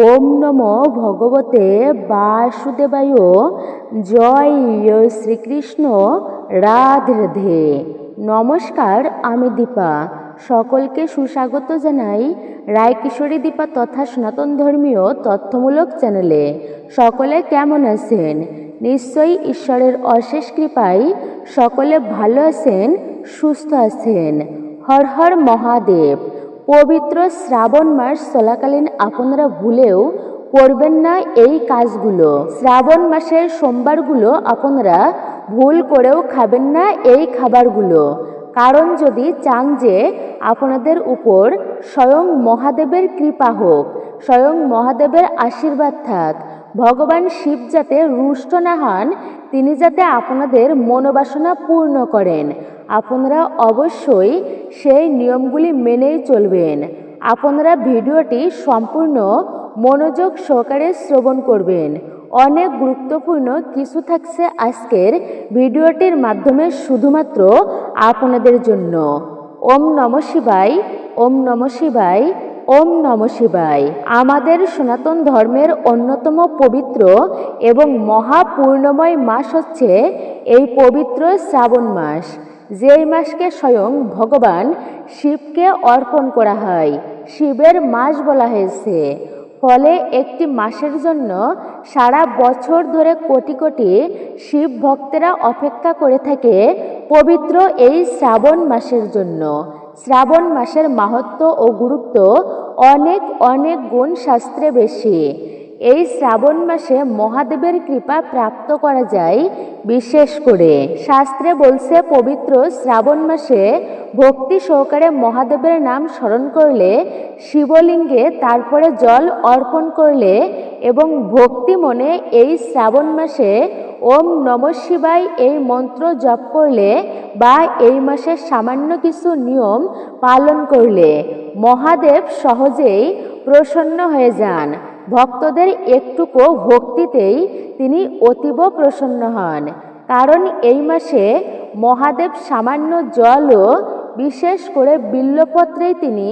ওম নমো ভগবতে বাসুদেবায়। জয় শ্রীকৃষ্ণ। রাধে রাধে। নমস্কার, আমি দীপা। সকলকে সুস্বাগত জানাই রায়কিশোরী দীপা তথা সনাতন ধর্মীয় তথ্যমূলক চ্যানেলে। সকলে কেমন আছেন? নিশ্চয়ই ঈশ্বরের অশেষ কৃপায় সকলে ভালো আছেন, সুস্থ আছেন। হর হর মহাদেব। পবিত্র শ্রাবণ মাস চলাকালীন আপনারা ভুলেও করবেন না এই কাজগুলো। শ্রাবণ মাসের সোমবারগুলো আপনারা ভুল করেও খাবেন না এই খাবারগুলো। কারণ যদি চান যে আপনাদের উপর স্বয়ং মহাদেবের কৃপা হোক, স্বয়ং মহাদেবের আশীর্বাদ থাক, ভগবান শিব যাতে রুষ্ট না হন, তিনি যাতে আপনাদের মনোবাসনা পূর্ণ করেন, আপনারা অবশ্যই সেই নিয়মগুলি মেনেই চলবেন। আপনারা ভিডিওটি সম্পূর্ণ মনোযোগ সহকারে শ্রবণ করবেন। অনেক গুরুত্বপূর্ণ কিছু থাকছে আজকের ভিডিওটির মাধ্যমে শুধুমাত্র আপনাদের জন্য। ওম নমঃ শিবায়, ওম নমঃ শিবায়, ওম নমঃ শিবায়। আমাদের সনাতন ধর্মের অন্যতম পবিত্র এবং মহাপূর্ণময় মাস হচ্ছে এই পবিত্র শ্রাবণ মাস, যেই মাসকে স্বয়ং ভগবান শিবকে অর্পণ করা হয়, শিবের মাস বলা হয়েছে। ফলে একটি মাসের জন্য সারা বছর ধরে কোটি কোটি শিব ভক্তেরা অপেক্ষা করে থাকে পবিত্র এই শ্রাবণ মাসের জন্য। শ্রাবণ মাসের মাহাত্ম্য ও গুরুত্ব অনেক অনেক গুণ শাস্ত্রে বেশি। এই শ্রাবণ মাসে মহাদেবের কৃপা প্রাপ্ত করা যায়। বিশেষ করে শাস্ত্রে বলছে পবিত্র শ্রাবণ মাসে ভক্তি সহকারে মহাদেবের নাম স্মরণ করলে, শিবলিঙ্গে তারপরে জল অর্পণ করলে এবং ভক্তি মনে এই শ্রাবণ মাসে ওম নমঃ শিবায় এই মন্ত্র জপ করলে বা এই মাসের সামান্য কিছু নিয়ম পালন করলে মহাদেব সহজেই প্রসন্ন হয়ে যান। ভক্তদের একটুকু ভক্তিতেই তিনি অতীব প্রসন্ন হন। কারণ এই মাসে মহাদেব সামান্য জল ও বিশেষ করে বিল্বপত্রেই তিনি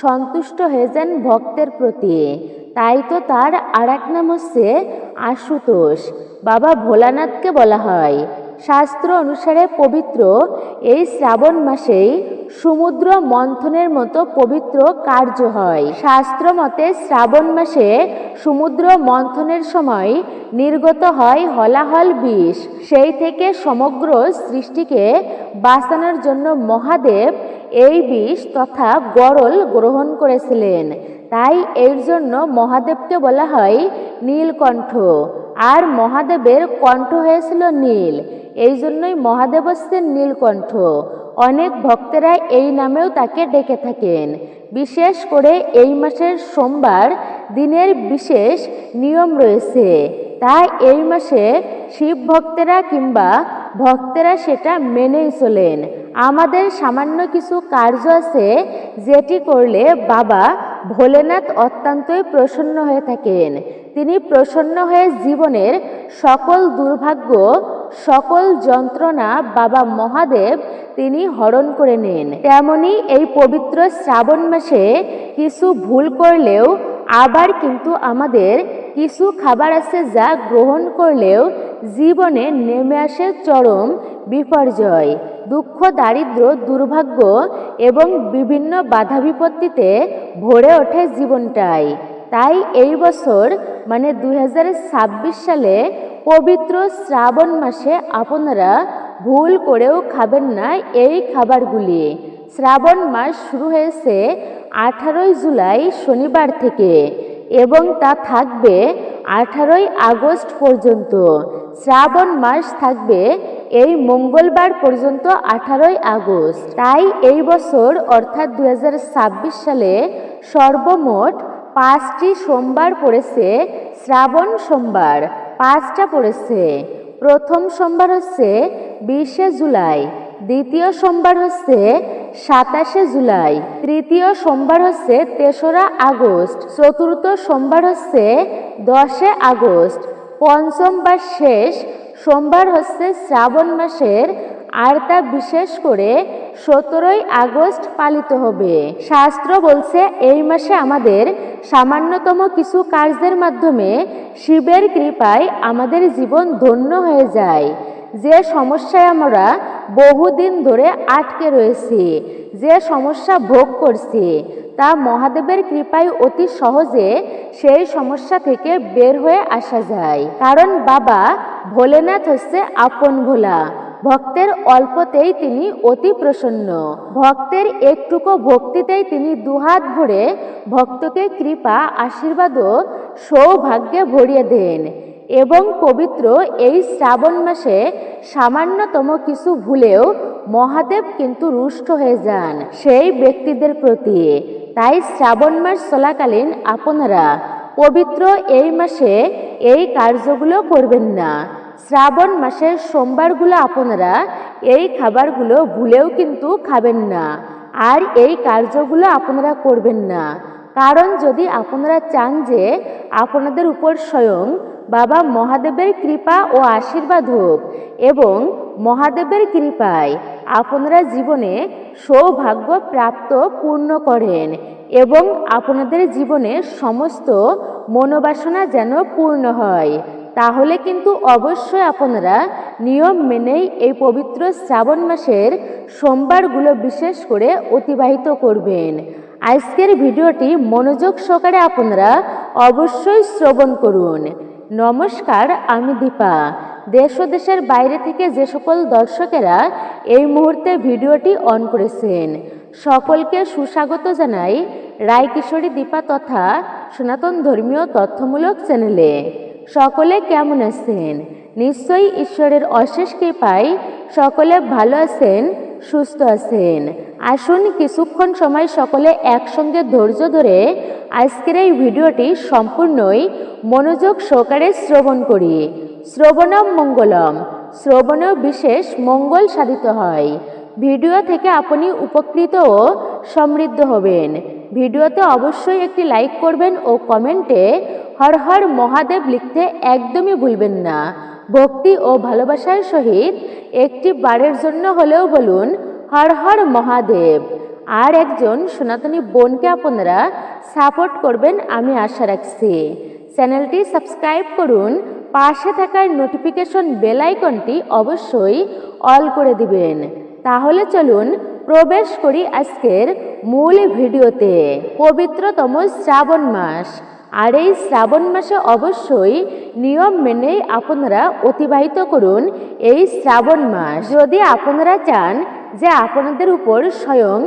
সন্তুষ্ট হয়ে যান ভক্তের প্রতি। তাই তো তার আর এক নাম হচ্ছে আশুতোষ। বাবা ভোলানাথকে বলা হয়। শাস্ত্র অনুসারে পবিত্র এই শ্রাবণ মাসেই সমুদ্র মন্থনের মতো পবিত্র কার্য হয়। শাস্ত্র মতে শ্রাবণ মাসে সমুদ্র মন্থনের সময় নির্গত হয় হলাহল বিষ। সেই থেকে সমগ্র সৃষ্টিকে বাঁচানোর জন্য মহাদেব এই বিষ তথা গরল গ্রহণ করেছিলেন। তাই এর জন্য মহাদেবকে বলা হয় নীলকণ্ঠ। আর মহাদেবের কণ্ঠ হয়েছিল নীল, এই জন্যই মহাদেব হচ্ছেন নীলকণ্ঠ। অনেক ভক্তেরা এই নামেও তাকে ডেকে থাকেন। বিশেষ করে এই মাসের সোমবার দিনের বিশেষ নিয়ম রয়েছে। তাই এই মাসে শিব ভক্তেরা কিংবা ভক্তেরা সেটা মেনেই চলেন। আমাদের সামান্য কিছু কার্য আছে যেটি করলে বাবা ভোলেনাথ অত্যন্তই প্রসন্ন হয়ে থাকেন। তিনি প্রসন্ন হয়ে জীবনের সকল দুর্ভাগ্য, সকল যন্ত্রণা বাবা মহাদেব তিনি হরণ করে নেন। তেমনি এই পবিত্র শ্রাবণ মাসে কিছু ভুল করলেও আবার কিন্তু আমাদের কিছু খাবার আছে যা গ্রহণ করলেও জীবনে নেমে আসে চরম বিপর্যয়, দুঃখ, দারিদ্র্য, দুর্ভাগ্য এবং বিভিন্ন বাধা বিপত্তিতে ভরে ওঠে জীবনটাই। তাই এই বছর মানে 2026 সালে পবিত্র শ্রাবণ মাসে আপনারা ভুল করেও খাবেন না এই খাবারগুলি। শ্রাবণ মাস শুরু হয়েছে 18 জুলাই শনিবার থেকে এবং তা থাকবে 18 আগস্ট পর্যন্ত। শ্রাবণ মাস থাকবে এই মঙ্গলবার পর্যন্ত 18 আগস্ট। তাই এই বছর অর্থাৎ 2026 সালে সর্বমোট 5টি সোমবার পড়েছে। শ্রাবণ সোমবার 5টা পড়েছে। প্রথম সোমবার হচ্ছে 20 জুলাই, দ্বিতীয় সোমবার হচ্ছে 27 জুলাই, তৃতীয় সোমবার হচ্ছে 3রা আগস্ট, চতুর্থ সোমবার হচ্ছে 10 আগস্ট, পঞ্চম বা শেষ সোমবার হচ্ছে শ্রাবণ মাসের আর তা বিশেষ করে 17ই আগস্ট পালিত হবে। শাস্ত্র বলছে এই মাসে আমাদের সামান্যতম কিছু কার্যের মাধ্যমে শিবের কৃপায় আমাদের জীবন ধন্য হয়ে যায়। যে সমস্যায় আমরা বহুদিন ধরে আটকে রয়েছি, যে সমস্যা ভোগ করছি, তা মহাদেবের কৃপায় অতি সহজে সেই সমস্যা থেকে বের হয়ে আসা যায়। কারণ বাবা ভোলেনাথ হচ্ছে আপন ভোলা। ভক্তের অল্পতেই তিনি অতি প্রসন্ন। ভক্তের একটুকু ভক্তিতেই তিনি দুহাত ভরে ভক্তকে কৃপা, আশীর্বাদ ও সৌভাগ্যে ভরিয়ে দেন। এবং পবিত্র এই শ্রাবণ মাসে সামান্যতম কিছু ভুলেও মহাদেব কিন্তু রুষ্ট হয়ে যান সেই ব্যক্তিদের প্রতি। তাই শ্রাবণ মাস চলাকালীন আপনারা পবিত্র এই মাসে এই কার্যগুলো করবেন না। শ্রাবণ মাসের সোমবারগুলো আপনারা এই খাবারগুলো ভুলেও কিন্তু খাবেন না, আর এই কার্যগুলো আপনারা করবেন না। কারণ যদি আপনারা চান যে আপনাদের উপর স্বয়ং বাবা মহাদেবের কৃপা ও আশীর্বাদ হোক এবং মহাদেবের কৃপায় আপনারা জীবনে সৌভাগ্য প্রাপ্ত পূর্ণ করেন এবং আপনাদের জীবনে সমস্ত মনোবাসনা যেন পূর্ণ হয়, তাহলে কিন্তু অবশ্যই আপনারা নিয়ম মেনেই এই পবিত্র শ্রাবণ মাসের সোমবারগুলো বিশেষ করে অতিবাহিত করবেন। আজকের ভিডিওটি মনোযোগ সহকারে আপনারা অবশ্যই শ্রবণ করুন। নমস্কার, আমি দীপা। দেশ ও দেশের বাইরে থেকে যে সকল দর্শকেরা এই মুহূর্তে ভিডিওটি অন করেছেন সকলকে সুস্বাগত জানাই রায়কিশোরী দীপা তথা সনাতন ধর্মীয় তথ্যমূলক চ্যানেলে। সকলে কেমন আছেন? নিশ্চয়ই ঈশ্বরের অশেষ কৃপায় সকলে ভালো আছেন, সুস্থ আছেন। আসুন কিছুক্ষণ সময় সকলে একসঙ্গে ধৈর্য ধরে আজকের এই ভিডিওটি সম্পূর্ণই মনোযোগ সহকারে শ্রবণ করি। শ্রবণম মঙ্গলম, শ্রবণেও বিশেষ মঙ্গল সাধিত হয়। ভিডিও থেকে আপনি উপকৃত ও সমৃদ্ধ হবেন। ভিডিওতে অবশ্যই একটি লাইক করবেন ও কমেন্টে হর হর মহাদেব লিখতে একদমই ভুলবেন না। ভক্তি ও ভালোবাসার সহিত একটি বারের জন্য হলেও বলুন হর হর মহাদেব। আর একজন সনাতনী বোনকে আপনারা সাপোর্ট করবেন আমি আশা রাখছি। চ্যানেলটি সাবস্ক্রাইব করুন, পাশে থাকার নোটিফিকেশন বেল আইকনটি অবশ্যই অল করে দিবেন। তাহলে চলুন প্রবেশ করি আজকের মূল ভিডিওতে। পবিত্রতম শ্রাবণ মাস, আর এই শ্রাবণ মাসে অবশ্যই নিয়ম মেনেই আপনারা অতিবাহিত করুন এই শ্রাবণ মাস। যদি আপনারা চান যে আপনাদের উপর স্বয়ং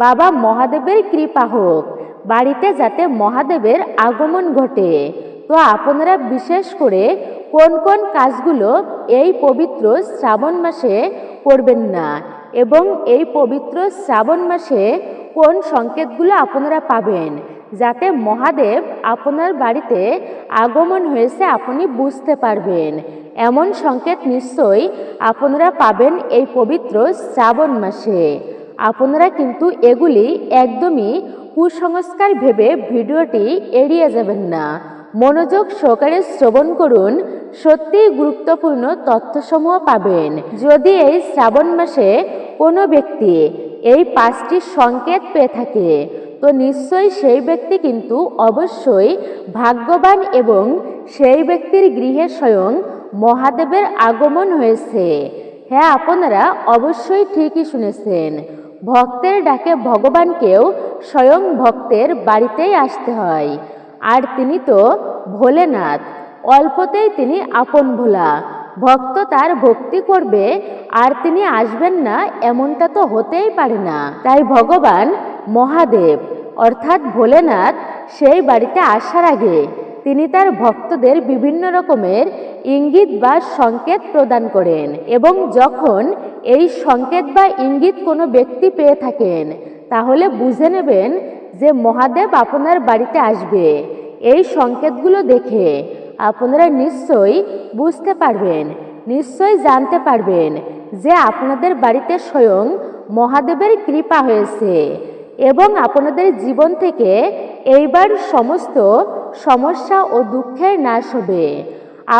বাবা মহাদেবের কৃপা হোক, বাড়িতে যাতে মহাদেবের আগমন ঘটে, তো আপনারা বিশেষ করে কোন কোন কাজগুলো এই পবিত্র শ্রাবণ মাসে করবেন না এবং এই পবিত্র শ্রাবণ মাসে কোন সংকেতগুলো আপনারা পাবেন যাতে মহাদেব আপনার বাড়িতে আগমন হয়েছে আপনি বুঝতে পারবেন, এমন সংকেত নিশ্চয়ই আপনারা পাবেন এই পবিত্র শ্রাবণ মাসে। আপনারা কিন্তু এগুলি একদমই কুসংস্কার ভেবে ভিডিওটি এড়িয়ে যাবেন না। মনোযোগ সহকারে শ্রবণ করুন, সত্যিই গুরুত্বপূর্ণ তথ্যসমূহ পাবেন। যদি এই শ্রাবণ মাসে কোনো ব্যক্তি এই 5টি সংকেত পেয়ে থাকে তো নিশ্চয়ই সেই ব্যক্তি কিন্তু অবশ্যই ভাগ্যবান এবং সেই ব্যক্তির গৃহে স্বয়ং মহাদেবের আগমন হয়েছে। হ্যাঁ, আপনারা অবশ্যই ঠিকই শুনেছেন। ভক্তের ডাকে ভগবানকেও স্বয়ং ভক্তের বাড়িতেই আসতে হয়। আর তিনি তো ভোলেনাথ, অল্পতেই তিনি আপন ভোলা। ভক্ত তার ভক্তি করবে আর তিনি আসবেন না এমনটা তো হতেই পারে না। তাই ভগবান মহাদেব অর্থাৎ ভোলেনাথ সেই বাড়িতে আসার আগে তিনি তার ভক্তদের বিভিন্ন রকমের ইঙ্গিত বা সংকেত প্রদান করেন এবং যখন এই সংকেত বা ইঙ্গিত কোনো ব্যক্তি পেয়ে থাকেন তাহলে বুঝে নেবেন যে মহাদেব আপনার বাড়িতে আসবে। এই সংকেতগুলো দেখে আপনারা নিশ্চয়ই বুঝতে পারবেন, নিশ্চয়ই জানতে পারবেন যে আপনাদের বাড়িতে স্বয়ং মহাদেবের কৃপা হয়েছে এবং আপনাদের জীবন থেকে এইবার সমস্ত সমস্যা ও দুঃখের নাশ হবে।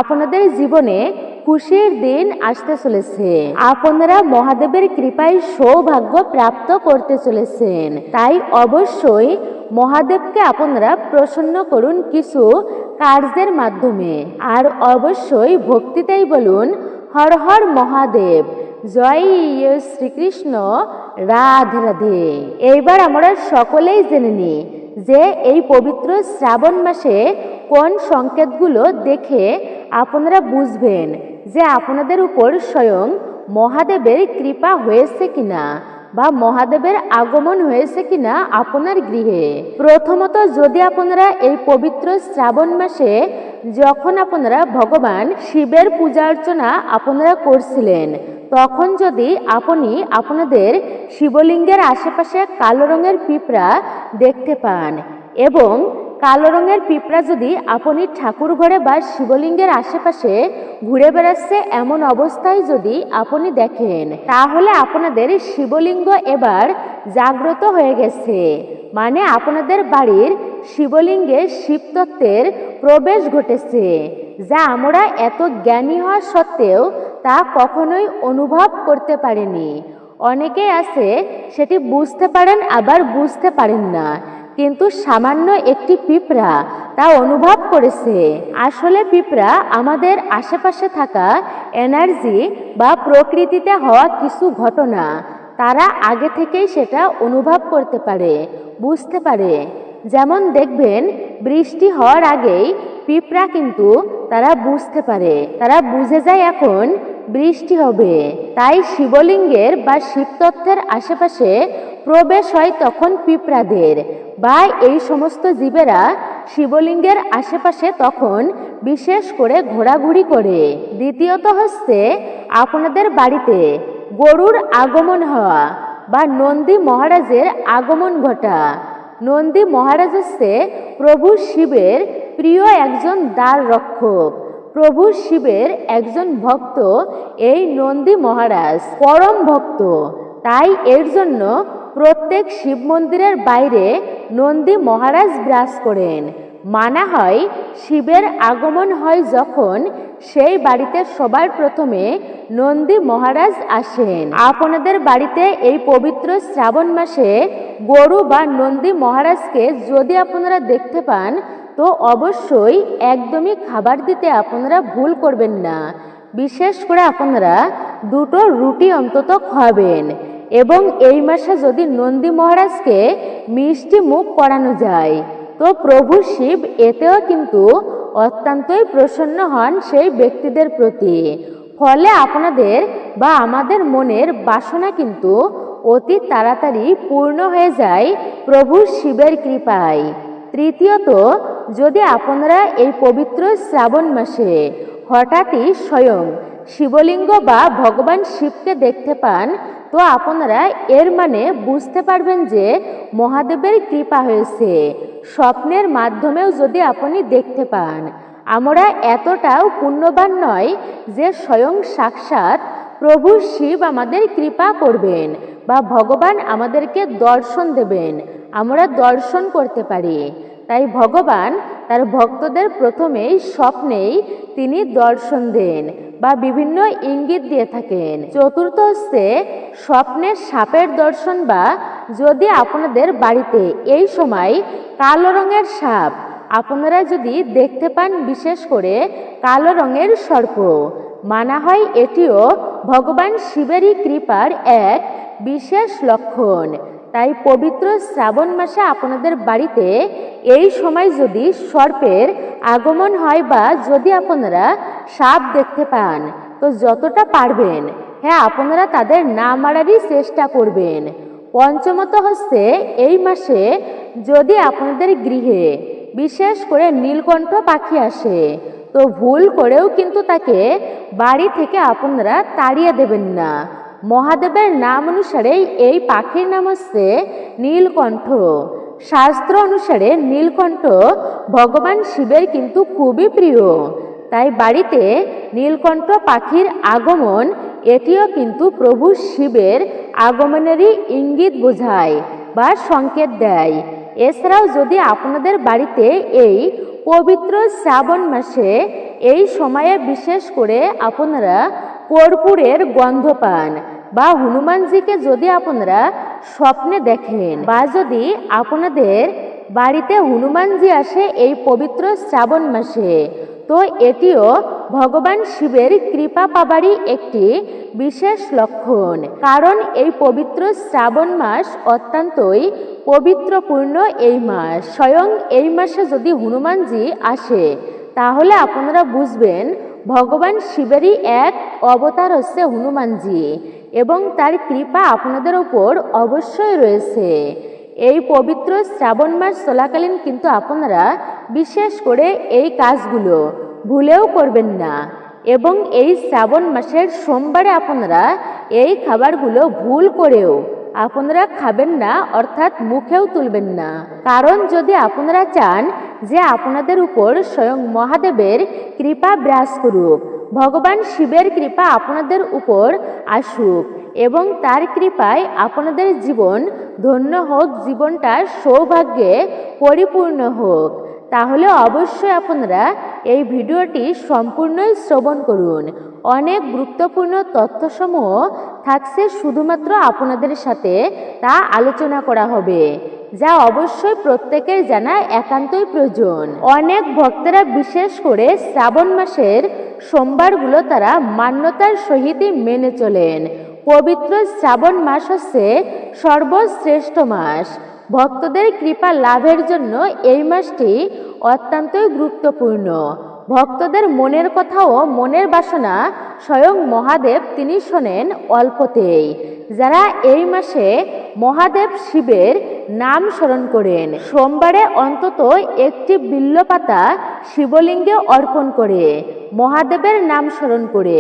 আপনাদের জীবনে খুশির দিন আসতে চলেছে। আপনারা মহাদেবের কৃপায় সৌভাগ্য প্রাপ্ত করতে চলেছেন। তাই অবশ্যই মহাদেবকে আপনারা প্রসন্ন করুন কিছু কার্যের মাধ্যমে। আর অবশ্যই ভক্তিতেই বলুন হর হর মহাদেব, জয় শ্রীকৃষ্ণ, রাধে রাধে। এইবার আমরা সকলেই জেনে নিই যে এই পবিত্র শ্রাবণ মাসে কোন সংকেতগুলো দেখে আপনারা বুঝবেন যে আপনাদের উপর স্বয়ং মহাদেবের কৃপা হয়েছে কিনা বা মহাদেবের আগমন হয়েছে কিনা আপনার গৃহে। প্রথমত, যদি আপনারা এই পবিত্র শ্রাবণ মাসে যখন আপনারা ভগবান শিবের পূজা অর্চনা আপনারা করছিলেন, তখন যদি আপনি আপনাদের শিবলিঙ্গের আশেপাশে কালো রঙের পিঁপড়া দেখতে পান এবং কালো রঙের পিঁপড়া যদি আপনি ঠাকুর ঘরে বা শিবলিঙ্গের আশেপাশে ঘুরে বেড়াচ্ছে এমন অবস্থায় যদি আপনি দেখেন, তাহলে আপনাদের শিবলিঙ্গ এবার জাগ্রত হয়ে গেছে। মানে আপনাদের বাড়ির শিবলিঙ্গে শিবতত্ত্বের প্রবেশ ঘটেছে, যা আমরা এত জ্ঞানী হওয়া সত্ত্বেও তা কখনোই অনুভব করতে পারিনি। অনেকেই আছে সেটি বুঝতে পারেন আবার বুঝতে পারেন না, কিন্তু সামান্য একটি পিঁপড়া তা অনুভব করেছে। আসলে পিঁপড়া আমাদের আশেপাশে থাকা এনার্জি বা প্রকৃতিতে হওয়া কিছু ঘটনা তারা আগে থেকেই সেটা অনুভব করতে পারে, বুঝতে পারে। যেমন দেখবেন বৃষ্টি হওয়ার আগেই পিঁপড়া কিন্তু তারা বুঝতে পারে, তারা বুঝে যায় এখন বৃষ্টি হবে। তাই শিবলিঙ্গের বা শিবতত্ত্বের আশেপাশে প্রবেশ হয় তখন পিঁপড়াদের বা এই সমস্ত জীবেরা শিবলিঙ্গের আশেপাশে তখন বিশেষ করে ঘোরাঘুরি করে। দ্বিতীয়ত হচ্ছে আপনাদের বাড়িতে গরুর আগমন হওয়া বা নন্দী মহারাজের আগমন ঘটা। নন্দী মহারাজ হচ্ছে প্রভু শিবের প্রিয় একজন দ্বার রক্ষক। প্রভু শিবের একজন ভক্ত এই নন্দী মহারাজ, পরম ভক্ত। তাই এর জন্য প্রত্যেক শিব মন্দিরের বাইরে নন্দী মহারাজ বিরাজ করেন। মানা হয় শিবের আগমন হয় যখন সেই বাড়িতে সবার প্রথমে নন্দী মহারাজ আসেন। আপনাদের বাড়িতে এই পবিত্র শ্রাবণ মাসে গরু বা নন্দী মহারাজকে যদি আপনারা দেখতে পান, তো অবশ্যই একদমই খাবার দিতে আপনারা ভুল করবেন না। বিশেষ করে আপনারা দুটো রুটি অন্তত খাওয়াবেন। এবং এই মাসে যদি নন্দী মহারাজকে মিষ্টি মুখ করানো যায়, তো প্রভু শিব এতেও কিন্তু অত্যন্তই প্রসন্ন হন সেই ব্যক্তিদের প্রতি। ফলে আপনাদের বা আমাদের মনের বাসনা কিন্তু অতি তাড়াতাড়ি পূর্ণ হয়ে যায় প্রভু শিবের কৃপায়। তৃতীয়ত, যদি আপনারা এই পবিত্র শ্রাবণ মাসে হঠাৎই স্বয়ং শিবলিঙ্গ বা ভগবান শিবকে দেখতে পান, তো আপনারা এর মানে বুঝতে পারবেন যে মহাদেবের কৃপা হয়েছে। স্বপ্নের মাধ্যমেও যদি আপনি দেখতে পান, আমরা এতটাও পুণ্যবান নয় যে স্বয়ং সাক্ষাৎ প্রভু শিব আমাদের কৃপা করবেন বা ভগবান আমাদেরকে দর্শন দেবেন, আমরা দর্শন করতে পারি। তাই ভগবান তার ভক্তদের প্রথমেই স্বপ্নেই তিনি দর্শন দেন বা বিভিন্ন ইঙ্গিত দিয়ে থাকেন। চতুর্থ হচ্ছে স্বপ্নের সাপের দর্শন, বা যদি আপনাদের বাড়িতে এই সময় কালো রঙের সাপ আপনারা যদি দেখতে পান, বিশেষ করে কালো রঙের সর্প, মানা হয় এটিও ভগবান শিবেরই কৃপার এক বিশেষ লক্ষণ। তাই পবিত্র শ্রাবণ মাসে আপনাদের বাড়িতে এই সময় যদি সর্পের আগমন হয় বা যদি আপনারা সাপ দেখতে পান, তো যতটা পারবেন আপনারা তাদের না মারারই চেষ্টা করবেন। পঞ্চমত হচ্ছে এই মাসে যদি আপনাদের গৃহে বিশেষ করে নীলকণ্ঠ পাখি আসে, তো ভুল করেও কিন্তু তাকে বাড়ি থেকে আপনারা তাড়িয়ে দেবেন না। মহাদেবের নাম অনুসারে এই পাখির নাম হচ্ছে নীলকণ্ঠ। শাস্ত্র অনুসারে নীলকণ্ঠ ভগবান শিবের কিন্তু খুবই প্রিয়। তাই বাড়িতে নীলকণ্ঠ পাখির আগমন এটিও কিন্তু প্রভু শিবের আগমনেরই ইঙ্গিত বোঝায় বা সংকেত দেয়। এছাড়াও যদি আপনাদের বাড়িতে এই পবিত্র শ্রাবণ মাসে এই সময়ে বিশেষ করে আপনারা কর্পূরের গন্ধ পান বা হনুমানজিকে যদি আপনারা স্বপ্নে দেখেন বা যদি আপনাদের বাড়িতে হনুমানজি আসে এই পবিত্র শ্রাবণ মাসে, তো এটিও ভগবান শিবের কৃপা পাবারই একটি বিশেষ লক্ষণ। কারণ এই পবিত্র শ্রাবণ মাস অত্যন্তই পবিত্রপূর্ণ এই মাস। স্বয়ং এই মাসে যদি হনুমানজি আসে তাহলে আপনারা বুঝবেন ভগবান শিবেরই এক অবতার হচ্ছে হনুমানজি এবং তার কৃপা আপনাদের উপর অবশ্যই রয়েছে। এই পবিত্র শ্রাবণ মাস চলাকালীন কিন্তু আপনারা বিশেষ করে এই কাজগুলো ভুলেও করবেন না এবং এই শ্রাবণ মাসের সোমবারে আপনারা এই খাবারগুলো ভুল করেও আপনারা খাবেন না, অর্থাৎ মুখেও তুলবেন না। কারণ যদি আপনারা চান যে আপনাদের উপর স্বয়ং মহাদেবের কৃপা বিরাজ করুক, ভগবান শিবের কৃপা আপনাদের উপর আসুক এবং তার কৃপায় আপনাদের জীবন ধন্য হোক, জীবনটা সৌভাগ্যে পরিপূর্ণ হোক, তাহলে অবশ্যই আপনারা এই ভিডিওটি সম্পূর্ণই শ্রবণ করুন। অনেক গুরুত্বপূর্ণ তথ্যসমূহ থাকছে, শুধুমাত্র আপনাদের সাথে তা আলোচনা করা হবে, যা অবশ্যই প্রত্যেকের জানা একান্তই প্রয়োজন। অনেক ভক্তরা বিশেষ করে শ্রাবণ মাসের সোমবারগুলো তারা মান্যতার সহিতই মেনে চলেন। পবিত্র শ্রাবণ মাস হচ্ছে সর্বশ্রেষ্ঠ মাস। ভক্তদের কৃপা লাভের জন্য এই মাসটি অত্যন্তই গুরুত্বপূর্ণ। ভক্তদের মনের কথা ও মনের বাসনা স্বয়ং মহাদেব তিনি শোনেন অল্পতেই। যারা এই মাসে মহাদেব শিবের নাম স্মরণ করেন, সোমবারে অন্তত একটি বিল্লপাতা শিবলিঙ্গে অর্পণ করে মহাদেবের নাম স্মরণ করে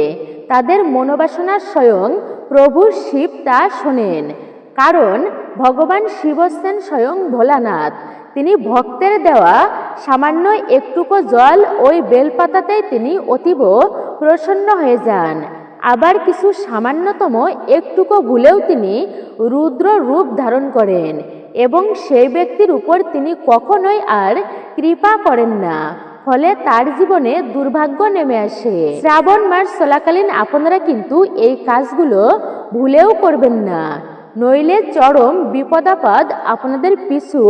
তাদের মনোবাসনা স্বয়ং প্রভু শিব তা শোনেন। কারণ ভগবান শিব হচ্ছেন স্বয়ং ভোলানাথ। তিনি ভক্তের দেওয়া সামান্য একটুকু জল ওই বেলপাতাতেই তিনি অতীব প্রসন্ন হয়ে যান। আবার কিছু সামান্যতম একটুকু ভুলেও তিনি রুদ্র রূপ ধারণ করেন এবং সেই ব্যক্তির উপর তিনি কখনোই আর কৃপা করেন না, ফলে তার জীবনে দুর্ভাগ্য নেমে আসে। শ্রাবণ মাস চলাকালীন আপনারা কিন্তু এই কাজগুলো ভুলেও করবেন না, নইলে চরম বিপদাপদ আপনাদের পিছু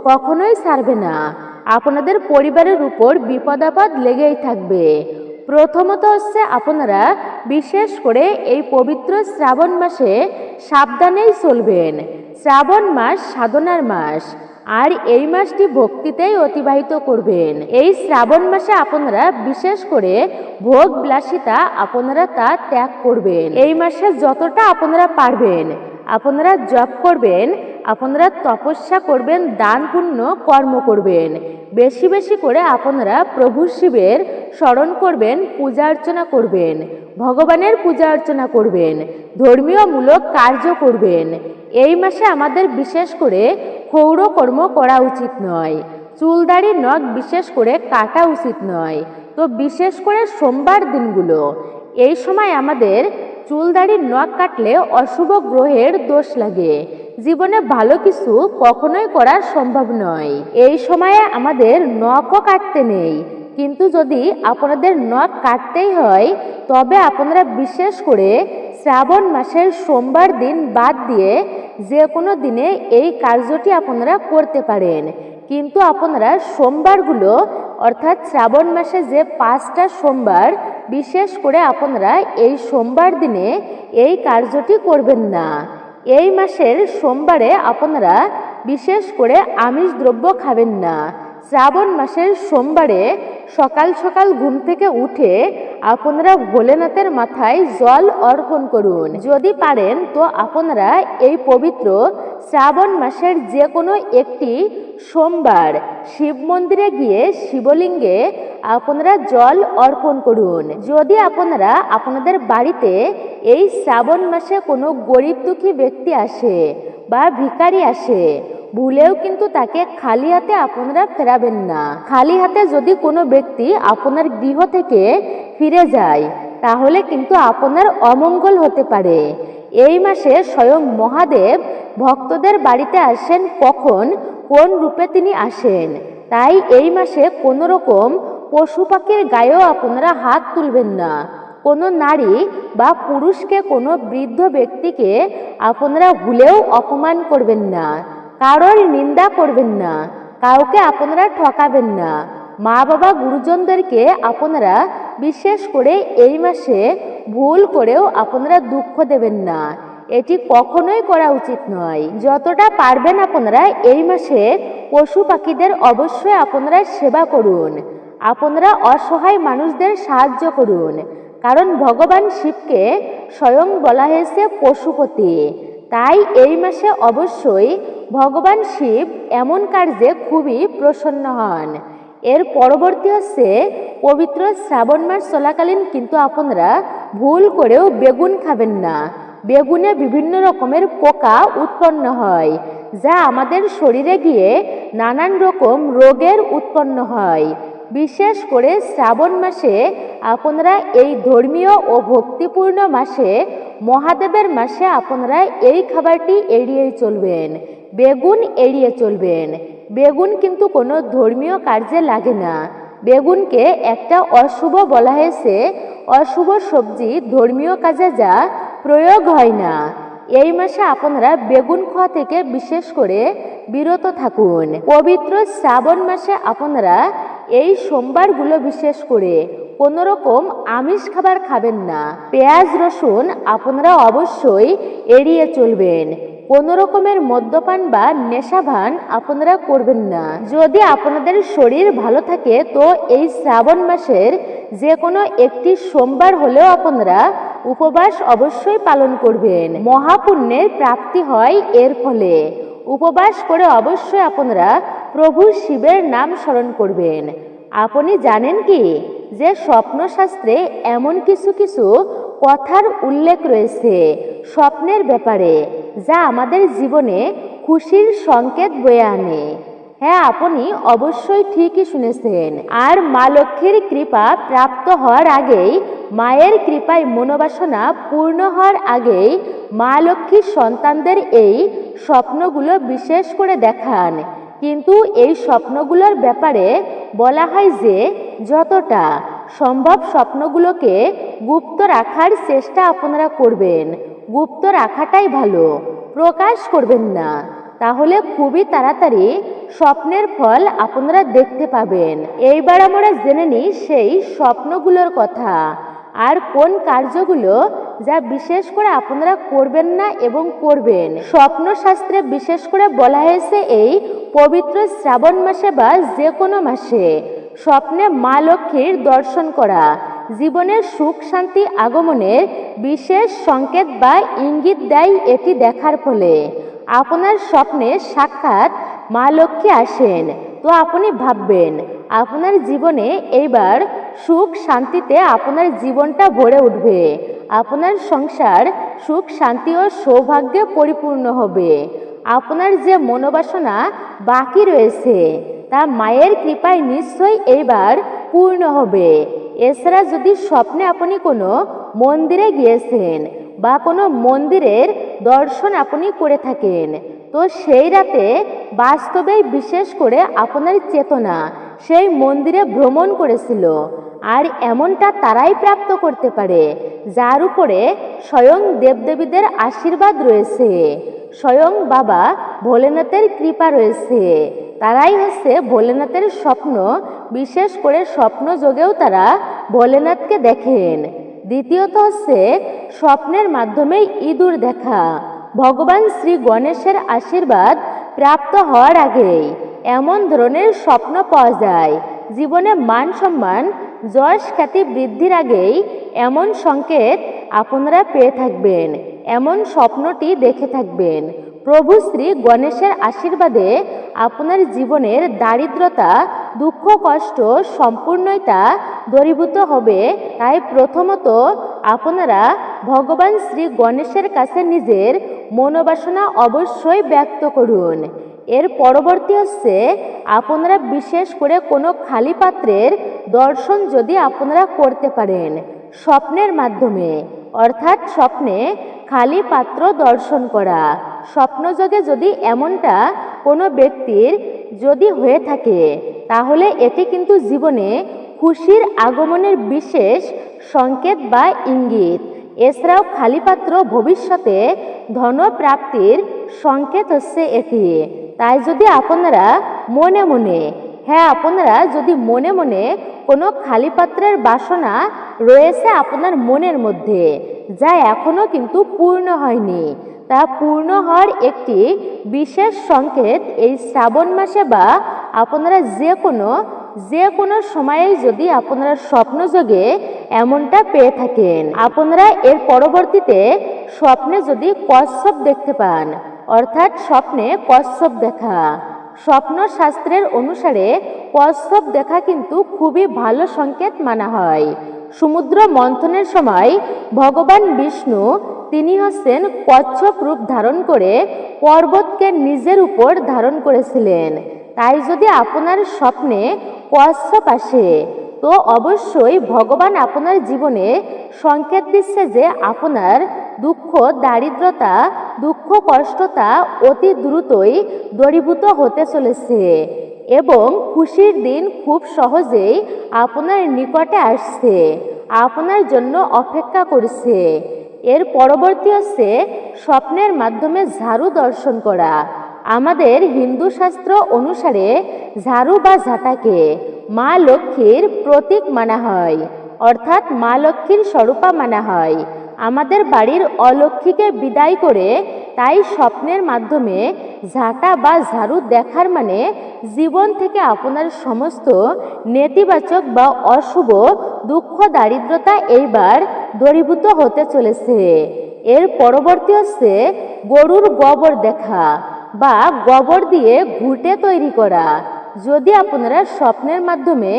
কখনোই ছাড়বে না। আপনাদের পরিবারের উপর বিপদাপদ লেগেই থাকবে। প্রথমত হচ্ছে আপনারা বিশেষ করে এই পবিত্র শ্রাবণ মাসে সাবধানেই চলবেন। শ্রাবণ মাস সাধনার মাস, আর এই মাসটি ভক্তিতেই অতিবাহিত করবেন। এই শ্রাবণ মাসে আপনারা বিশেষ করে ভোগ বিলাসিতা আপনারা তা ত্যাগ করবেন। এই মাসে যতটা আপনারা পারবেন আপনারা জপ করবেন, আপনারা তপস্যা করবেন, দান পুণ্য কর্ম করবেন। বেশি বেশি করে আপনারা প্রভু শিবের স্মরণ করবেন, পূজা অর্চনা করবেন, ভগবানের পূজা অর্চনা করবেন, ধর্মীয় মূলক কার্য করবেন। এই মাসে আমাদের বিশেষ করে ক্ষৌর কর্ম করা উচিত নয়, চুলদাড়ি নখ বিশেষ করে কাটা উচিত নয়। তো বিশেষ করে সোমবার দিনগুলো, এই সময় আমাদের চুলদাড়ির নখ কাটলে অশুভ গ্রহের দোষ লাগে, জীবনে ভালো কিছু কখনোই করা সম্ভব নয়। এই সময়ে আমাদের নখও কাটতে নেই, কিন্তু যদি আপনাদের নখ কাটতেই হয় তবে আপনারা বিশেষ করে শ্রাবণ মাসের সোমবার দিন বাদ দিয়ে যে কোনো দিনে এই কার্যটি আপনারা করতে পারেন। কিন্তু আপনারা সোমবারগুলো অর্থাৎ শ্রাবণ মাসে যে 5টা সোমবার, বিশেষ করে আপনারা এই সোমবার দিনে এই কার্যটি করবেন না। এই মাসের সোমবারে আপনারা বিশেষ করে আমিষ দ্রব্য খাবেন না। শ্রাবণ মাসের সোমবারে সকাল সকাল ঘুম থেকে উঠে আপনারা ভোলেনাথের মাথায় জল অর্পণ করুন। যদি পারেন তো আপনারা এই পবিত্র শ্রাবণ মাসের যে কোনো একটি সোমবার শিব মন্দিরে গিয়ে শিবলিঙ্গে আপনারা জল অর্পণ করুন। যদি আপনারা আপনাদের বাড়িতে এই শ্রাবণ মাসে কোনো গরিব দুঃখী ব্যক্তি আসে বা ভিখারি আসে, ভুলেও কিন্তু তাকে খালি হাতে আপনারা ফেরাবেন না। খালি হাতে যদি কোনো ব্যক্তি আপনার গৃহ থেকে ফিরে যায় তাহলে কিন্তু আপনার অমঙ্গল হতে পারে। এই মাসে স্বয়ং মহাদেব ভক্তদের বাড়িতে আসেন। কখন কোন রূপে তিনি আসেন তাই এই মাসে কোনো রকম পশু পাখির গায়েও আপনারা হাত তুলবেন না। কোনো নারী বা পুরুষকে, কোনো বৃদ্ধ ব্যক্তিকে আপনারা ভুলেও অপমান করবেন না, কারোর নিন্দা করবেন না, কাউকে আপনারা ঠকাবেন না। মা বাবা গুরুজনদেরকে আপনারা বিশেষ করে এই মাসে ভুল করেও আপনারা দুঃখ দেবেন না, এটি কখনোই করা উচিত নয়। যতটা পারবেন আপনারা এই মাসে পশু পাখিদের অবশ্যই আপনারা সেবা করুন, আপনারা অসহায় মানুষদের সাহায্য করুন, কারণ ভগবান শিবকে স্বয়ং বলা হয়েছে পশুপতি। তাই এই মাসে অবশ্যই ভগবান শিব এমন কার্যে খুবই প্রসন্ন হন। এর পরবর্তী হচ্ছে পবিত্র শ্রাবণ মাস চলাকালীন কিন্তু আপনারা ভুল করেও বেগুন খাবেন না। বেগুনে বিভিন্ন রকমের পোকা উৎপন্ন হয়, যা আমাদের শরীরে গিয়ে নানান রকম রোগের উৎপন্ন হয়। বিশেষ করে শ্রাবণ মাসে আপনারা এই ধর্মীয় ও ভক্তিপূর্ণ মাসে, মহাদেবের মাসে আপনারা এই খাবারটি এড়িয়েই চলবেন, বেগুন এড়িয়ে চলবেন। বেগুন কিন্তু কোনো ধর্মীয় কার্যে লাগে না। বেগুনকে একটা অশুভ বলা হয়েছে, অশুভ সবজি, ধর্মীয় কাজে যা প্রয়োগ হয় না। এই মাসে আপনারা বেগুন খাওয়া থেকে বিশেষ করে বিরত থাকুন। পবিত্র শ্রাবণ মাসে আপনারা এই সোমবারগুলো বিশেষ করে কোনো রকম আমিষ খাবার খাবেন না। পেঁয়াজ রসুন আপনারা অবশ্যই এড়িয়ে চলবেন। কোনো রকমের মদ্যপান বা নেশাভান আপনারা করবেন না। যদি আপনাদের শরীর ভালো থাকে তো এই শ্রাবণ মাসের যে কোনো একটি সোমবার হলেও আপনারা উপবাস অবশ্যই পালন করবেন। মহাপুণ্যের প্রাপ্তি হয় এর ফলে। উপবাস করে অবশ্যই আপনারা প্রভু শিবের নাম স্মরণ করবেন। আপনি জানেন কি যে স্বপ্নশাস্ত্রে এমন কিছু কিছু কথার উল্লেখ রয়েছে স্বপ্নের ব্যাপারে, যা আমাদের জীবনে খুশির সংকেত বয়ে আনে। হ্যাঁ, আপনি অবশ্যই ঠিকই শুনেছেন। আর মা লক্ষ্মীর কৃপা প্রাপ্ত হওয়ার আগেই, মায়ের কৃপায় মনোবাসনা পূর্ণ হওয়ার আগেই মা লক্ষ্মীর সন্তানদের এই স্বপ্নগুলো বিশেষ করে দেখান। কিন্তু এই স্বপ্নগুলোর ব্যাপারে বলা হয় যে যতটা সম্ভব স্বপ্নগুলোকে গুপ্ত রাখার চেষ্টা আপনারা করবেন। গুপ্ত রাখাটাই ভালো, প্রকাশ করবেন না, তাহলে খুবই তাড়াতাড়ি স্বপ্নের ফল আপনারা দেখতে পাবেন। এইবার আমরা জেনে নিই সেই স্বপ্নগুলোর কথা আর কোন কার্যগুলো যা বিশেষ করে আপনারা করবেন না এবং করবেন। স্বপ্নশাস্ত্রে বিশেষ করে বলা হয়েছে এই পবিত্র শ্রাবণ মাসে বা যে কোনো মাসে স্বপ্নে মা লক্ষ্মীর দর্শন করা জীবনের সুখ শান্তি আগমনের বিশেষ সংকেত বা ইঙ্গিত দেয়। এটি দেখার ফলে আপনার স্বপ্নে সাক্ষাৎ মা লক্ষ্মী আসেন তো আপনি ভাববেন আপনার জীবনে এইবার সুখ শান্তিতে আপনার জীবনটা ভরে উঠবে, আপনার সংসার সুখ শান্তি ও সৌভাগ্যে পরিপূর্ণ হবে। আপনার যে মনোবাসনা বাকি রয়েছে তা মায়ের কৃপায় নিশ্চয়ই এইবার পূর্ণ হবে। এছাড়া যদি স্বপ্নে আপনি কোনো মন্দিরে গিয়েছেন বা কোনো মন্দিরের দর্শন আপনি করে থাকেন তো সেই রাতে বাস্তবেই বিশেষ করে আপনার চেতনা সেই মন্দিরে ভ্রমণ করেছিল। আর এমনটা তারাই প্রাপ্ত করতে পারে যার উপরে স্বয়ং দেবদেবীদের আশীর্বাদ রয়েছে, স্বয়ং বাবা ভোলেনাথের কৃপা রয়েছে। তারাই হচ্ছে ভোলেনাথের স্বপ্ন, বিশেষ করে স্বপ্ন যোগেও তারা ভোলেনাথকে দেখেন। দ্বিতীয়ত হচ্ছে স্বপ্নের মাধ্যমে ইঁদুর দেখা। ভগবান শ্রী গণেশের আশীর্বাদ প্রাপ্ত হওয়ার আগেই এমন ধরনের স্বপ্ন পাওয়া যায়। জীবনে মান সম্মান যশ খ্যাতি বৃদ্ধির আগেই এমন সংকেত আপনারা পেয়ে থাকবেন, এমন স্বপ্নটি দেখে থাকবেন। প্রভু শ্রী গণেশের আশীর্বাদে আপনার জীবনের দারিদ্রতা, দুঃখ, কষ্ট সম্পূর্ণই তা দূরীভূত হবে। তাই প্রথমত আপনারা ভগবান শ্রী গণেশের কাছে নিজের মনোবাসনা অবশ্যই ব্যক্ত করুন। এর পরবর্তী হচ্ছে আপনারা বিশেষ করে কোনো খালি পাত্রের দর্শন যদি আপনারা করতে পারেন স্বপ্নের মাধ্যমে, অর্থাৎ স্বপ্নে খালি পাত্র দর্শন করা। স্বপ্নযোগে যদি এমনটা কোনো ব্যক্তির যদি হয়ে থাকে তাহলে এটি কিন্তু জীবনে খুশির আগমনের বিশেষ সংকেত বা ইঙ্গিত। এছাড়াও খালি পাত্র ভবিষ্যতে ধনপ্রাপ্তির সংকেত হচ্ছে এটি। তাই যদি আপনারা মনে মনে আপনারা যদি মনে মনে কোনো খালি পাত্রের বাসনা রয়েছে আপনার মনের মধ্যে, যা এখনো কিন্তু পূর্ণ হয়নি, তা পূর্ণ হওয়ার একটি বিশেষ সংকেত এই শ্রাবণ মাসে বা আপনারা যে কোনো সময়ে যদি আপনারা স্বপ্নযোগে এমনটা পেয়ে থাকেন, আপনারা এর পরবর্তীতে স্বপ্নে যদি কচ্ছপ দেখতে পান, অর্থাৎ স্বপ্নে কচ্ছপ দেখা, স্বপ্ন শাস্ত্রের অনুসারে কচ্ছপ দেখা কিন্তু খুবই ভালো সংকেত মানা হয়। সমুদ্র মন্থনের সময় ভগবান বিষ্ণু তিনি হচ্ছেন কচ্ছপ রূপ ধারণ করে পর্বতকে নিজের উপর ধারণ করেছিলেন। তাই যদি আপনার স্বপ্নে কচ্ছপ আসে, তো অবশ্যই ভগবান আপনার জীবনে সংকেত দিচ্ছে যে আপনার দুঃখ দারিদ্রতা দুঃখ কষ্টতা অতি দ্রুতই দূরীভূত হতে চলেছে এবং খুশির দিন খুব সহজেই আপনার নিকটে আসছে, আপনার জন্য অপেক্ষা করছে। এর পরবর্তী হচ্ছে স্বপ্নের মাধ্যমে ঝাড়ু দর্শন করা। আমাদের হিন্দু শাস্ত্র অনুসারে ঝাড়ু বা ঝাঁটাকে মা লক্ষ্মীর প্রতীক মানা হয়, অর্থাৎ মা লক্ষ্মীর স্বরূপা মানা হয়। আমাদের বাড়ির অলক্ষ্মীকে বিদায় করে তাই স্বপ্নের মাধ্যমে ঝাঁটা বা ঝাড়ু দেখার মানে জীবন থেকে আপনার সমস্ত নেতিবাচক বা অশুভ দুঃখ দারিদ্রতা এইবার দূরীভূত হতে চলেছে। এর পরবর্তী হচ্ছে গরুর গোবর দেখা বা গোবর দিয়ে ঘুঁটে তৈরি করা। যদি আপনারা স্বপ্নের মাধ্যমে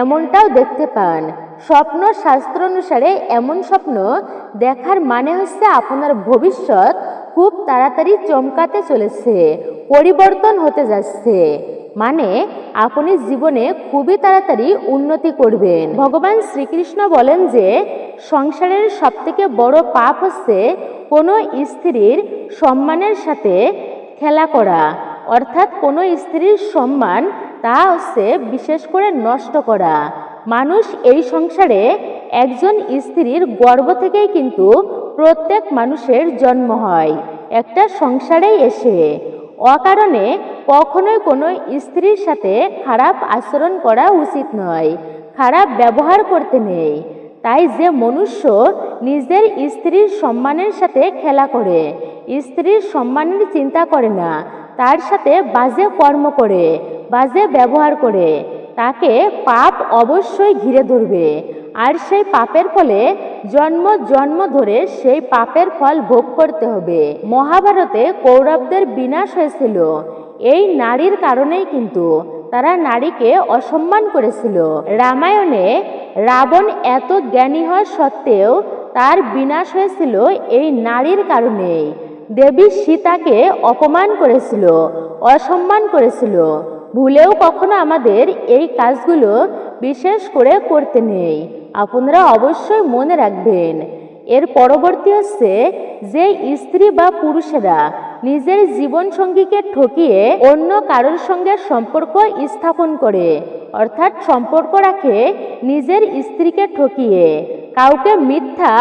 এমনটাও দেখতে পান, স্বপ্ন শাস্ত্র অনুসারে এমন স্বপ্ন দেখার মানে হচ্ছে আপনার ভবিষ্যৎ খুব তাড়াতাড়ি চমকাতে চলেছে, পরিবর্তন হতে যাচ্ছে, মানে আপনি জীবনে খুবই তাড়াতাড়ি উন্নতি করবেন। ভগবান শ্রীকৃষ্ণ বলেন যে সংসারের সবথেকে বড় পাপ হচ্ছে কোনো স্ত্রীর সম্মানের সাথে খেলা করা, অর্থাৎ কোনো স্ত্রীর সম্মান তা হচ্ছে বিশেষ করে নষ্ট করা। মানুষ এই সংসারে একজন স্ত্রীর গর্ভ থেকেই কিন্তু প্রত্যেক মানুষের জন্ম হয় একটা সংসারেই এসে। অকারণে কখনোই কোনো স্ত্রীর সাথে খারাপ আচরণ করা উচিত নয়, খারাপ ব্যবহার করতে নেই। তাই যে মনুষ্য নিজের স্ত্রীর সম্মানের সাথে খেলা করে, স্ত্রীর সম্মানের চিন্তা করে না, তার সাথে বাজে কর্ম করে, বাজে ব্যবহার করে, তাকে পাপ অবশ্যই ঘিরে ধরবে। আর সেই পাপের ফলে জন্ম জন্ম ধরে সেই পাপের ফল ভোগ করতে হবে। মহাভারতে কৌরবদের বিনাশ হয়েছিল এই নারীর কারণেই, কিন্তু তারা নারীকে অসম্মান করেছিল। রামায়ণে রাবণ এত জ্ঞানী হওয়া সত্ত্বেও তার বিনাশ হয়েছিল এই নারীর কারণেই। দেবী সীতাকে অপমান করেছিল, অসম্মান করেছিল। ভুলেও কখনো আমাদের এই কাজগুলো বিশেষ করে করতে নেই, আপনারা অবশ্যই মনে রাখবেন। এর পরবর্তী হচ্ছে যে স্ত্রী বা পুরুষেরা নিজের জীবন সঙ্গীকে ঠকিয়ে অন্য কারোর সঙ্গে সম্পর্ক স্থাপন করে, অর্থাৎ সম্পর্ক রাখে নিজের স্ত্রীকে ঠকিয়ে, কাউকে মিথ্যা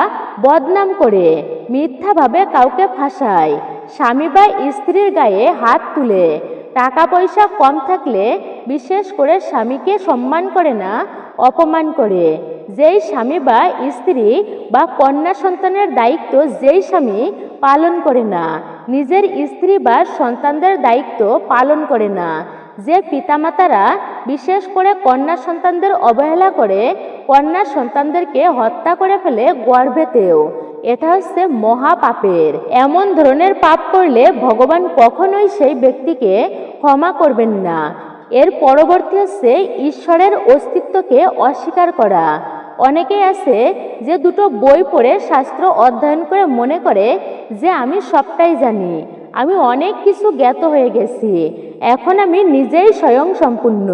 বদনাম করে, মিথ্যাভাবে কাউকে ফাঁসায়, স্বামী বা স্ত্রীর গায়ে হাত তুলে, টাকা পয়সা কম থাকলে বিশেষ করে স্বামীকে সম্মান করে না, অপমান করে। যেই স্বামী বা স্ত্রী বা কন্যা সন্তানের দায়িত্ব যেই স্বামী পালন করে না, নিজের স্ত্রী বা সন্তানদের দায়িত্ব পালন করে না, যে পিতামাতারা বিশেষ করে কন্যা সন্তানদের অবহেলা করে, কন্যা সন্তানদেরকে হত্যা করে ফেলে গর্ভেতেও, এটা হচ্ছে মহাপাপের। এমন ধরনের পাপ করলে ভগবান কখনোই সেই ব্যক্তিকে ক্ষমা করবেন না। এর পরবর্তী হচ্ছে ঈশ্বরের অস্তিত্বকে অস্বীকার করা। অনেকেই আছে যে দুটো বই পড়ে শাস্ত্র অধ্যয়ন করে মনে করে যে আমি সবটাই জানি, আমি অনেক কিছু জ্ঞাত হয়ে গেছি, এখন আমি নিজেই স্বয়ং সম্পূর্ণ।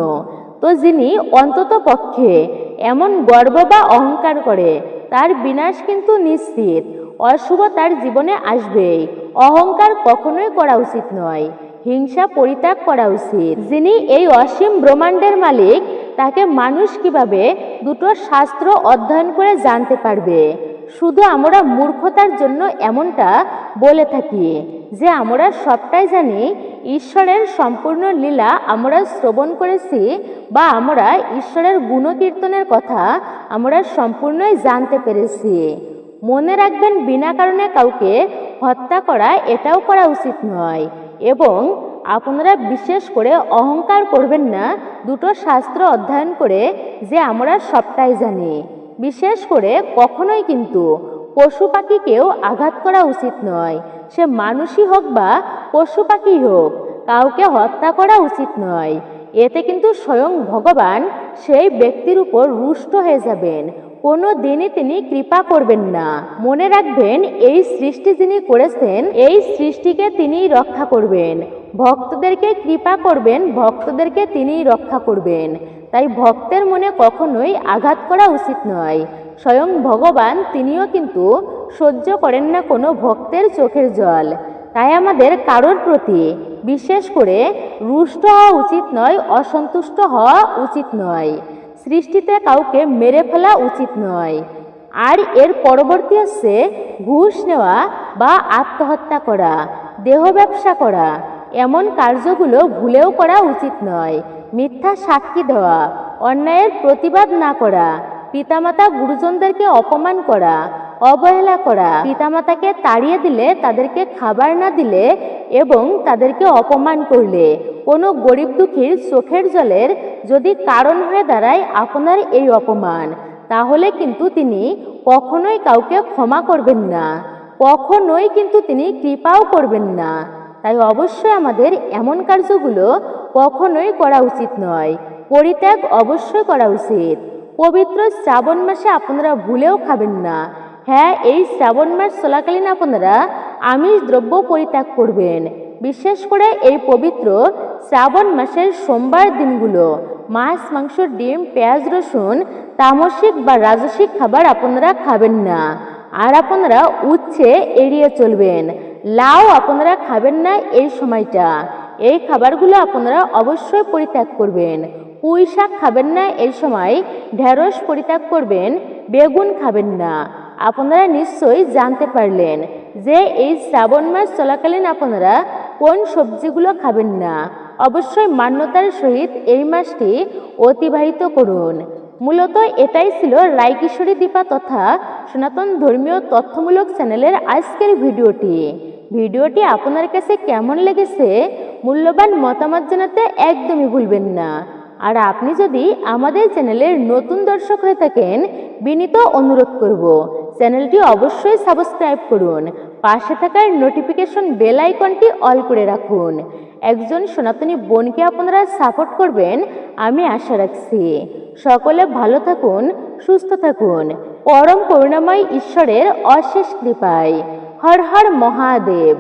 তো যিনি অন্তত পক্ষে এমন গর্ব বা অহংকার করে, তার বিনাশ কিন্তু নিশ্চিত, অশুভ তার জীবনে আসবেই। অহংকার কখনোই করা উচিত নয়। হিংসা পরিত্যাগ করা উচিত। যিনি এই অসীম ব্রহ্মাণ্ডের মালিক, তাকে মানুষ কিভাবে দুটো শাস্ত্র অধ্যয়ন করে জানতে পারবে? শুধু আমরা মূর্খতার জন্য এমনটা বলে থাকি যে আমরা সবটাই জানি। ঈশ্বরের সম্পূর্ণ লীলা আমরা শ্রবণ করেছি, বা আমরা ঈশ্বরের গুণকীর্তনের কথা আমরা সম্পূর্ণই জানতে পেরেছি। মনে রাখবেন, বিনা কারণে কাউকে হত্যা করা এটাও করা উচিত নয়। এবং আপনারা বিশেষ করে অহংকার করবেন না দুটো শাস্ত্র অধ্যয়ন করে যে আমরা সবটাই জানি। বিশেষ করে কখনোই কিন্তু পশু পাখিকেও আঘাত করা উচিত নয়। সে মানুষই হোক বা পশু পাখি হোক, কাউকে হত্যা করা উচিত নয়। এতে কিন্তু স্বয়ং ভগবান সেই ব্যক্তির উপর রুষ্ট হয়ে যাবেন। কোনো দিনই তিনি কৃপা করবেন না। মনে রাখবেন, এই সৃষ্টি যিনি করেছেন, এই সৃষ্টিকে তিনিই রক্ষা করবেন। ভক্তদেরকে কৃপা করবেন, ভক্তদেরকে তিনিই রক্ষা করবেন। তাই ভক্তের মনে কখনোই আঘাত করা উচিত নয়। স্বয়ং ভগবান তিনিও কিন্তু সহ্য করেন না কোনো ভক্তের চোখের জল। তাই আমাদের কারোর প্রতি বিশেষ করে রুষ্ট হওয়া উচিত নয়, অসন্তুষ্ট হওয়া উচিত নয়। সৃষ্টিতে কাউকে মেরে ফেলা উচিত নয়। আর এর পরবর্তী হচ্ছে ঘুষ নেওয়া বা আত্মহত্যা করা, দেহ ব্যবসা করা। এমন কার্যগুলো ভুলেও করা উচিত নয়। মিথ্যা সাক্ষী দেওয়া, অন্যায়ের প্রতিবাদ না করা, পিতামাতা গুরুজনদেরকে অপমান করা, অবহেলা করা, পিতামাতাকে তাড়িয়ে দিলে, তাদেরকে খাবার না দিলে এবং তাদেরকে অপমান করলে, কোনো গরিব দুঃখীর চোখের জলের যদি কারণ হয়ে দাঁড়ায় আপনার এই অপমান, তাহলে কিন্তু তিনি কখনোই কাউকে ক্ষমা করবেন না, কখনোই কিন্তু তিনি কৃপাও করবেন না। তাই অবশ্যই আমাদের এমন কার্যগুলো কখনোই করা উচিত নয়। পরিত্যাগ অবশ্যই করা উচিত। পবিত্র শ্রাবণ মাসে আপনারা ভুলেও খাবেন না। হ্যাঁ, এই শ্রাবণ মাস চলাকালীন আপনারা আমিষ দ্রব্য পরিত্যাগ করবেন। বিশেষ করে এই পবিত্র শ্রাবণ মাসের সোমবার দিনগুলো মাছ, মাংস, ডিম, পেঁয়াজ, রসুন, তামসিক বা রাজসিক খাবার আপনারা খাবেন না। আর আপনারা উচ্ছে এড়িয়ে চলবেন। লাউ আপনারা খাবেন না এই সময়টা। এই খাবারগুলো আপনারা অবশ্যই পরিত্যাগ করবেন। পুঁই শাক খাবেন না এই সময়, ঢেঁড়স পরিত্যাগ করবেন, বেগুন খাবেন না। আপনারা নিশ্চয়ই জানতে পারলেন যে এই শ্রাবণ মাস চলাকালীন আপনারা কোন সবজিগুলো খাবেন না। অবশ্যই মান্যতার সহিত এই মাসটি অতিবাহিত করুন। মূলত এটাই ছিল রায়কিশোরী দীপা তথা সনাতন ধর্মীয় তথ্যমূলক চ্যানেলের আজকের ভিডিওটি আপনার কাছে কেমন লেগেছে মূল্যবান মতামত জানাতে একদমই ভুলবেন না। আর আপনি যদি আমাদের চ্যানেলের নতুন দর্শক হয়ে থাকেন, বিনীত অনুরোধ করব চ্যানেলটি অবশ্যই সাবস্ক্রাইব করুন। পাশে থাকার নোটিফিকেশন বেল আইকনটি অল করে রাখুন। একজন সনাতনী বোনকে আপনারা সাপোর্ট করবেন আমি আশা রাখছি। সকলে ভালো থাকুন, সুস্থ থাকুন। পরম করুণাময় ঈশ্বরের অশেষ কৃপায়। হর হর মহাদেব।